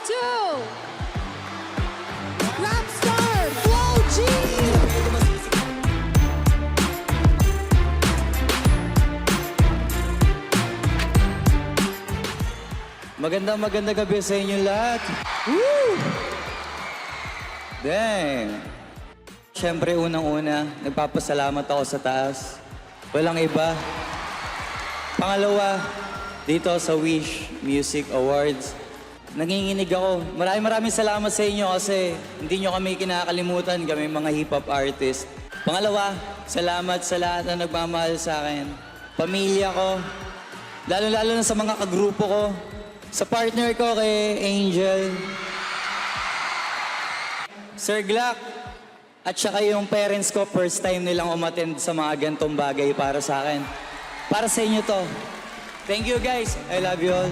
to Rapstar Flow G. Magandang gabi sa inyo lahat. Woo! Dang! Siyempre, unang-una, nagpapasalamat ako sa taas. Walang iba. Pangalawa, dito sa Wish Music Awards, nanginginig ako. Maraming salamat sa inyo kasi hindi nyo kami kinakalimutan, kami mga hip-hop artist. Pangalawa, salamat sa lahat na nagmamahal sa akin. Pamilya ko, lalo-lalo na sa mga kagrupo ko. Sa partner ko kay Angel, Sir Glock, at saka yung parents ko, first time nilang umattend sa mga gantong bagay para sa akin. Para sa inyo to. Thank you guys. I love you all.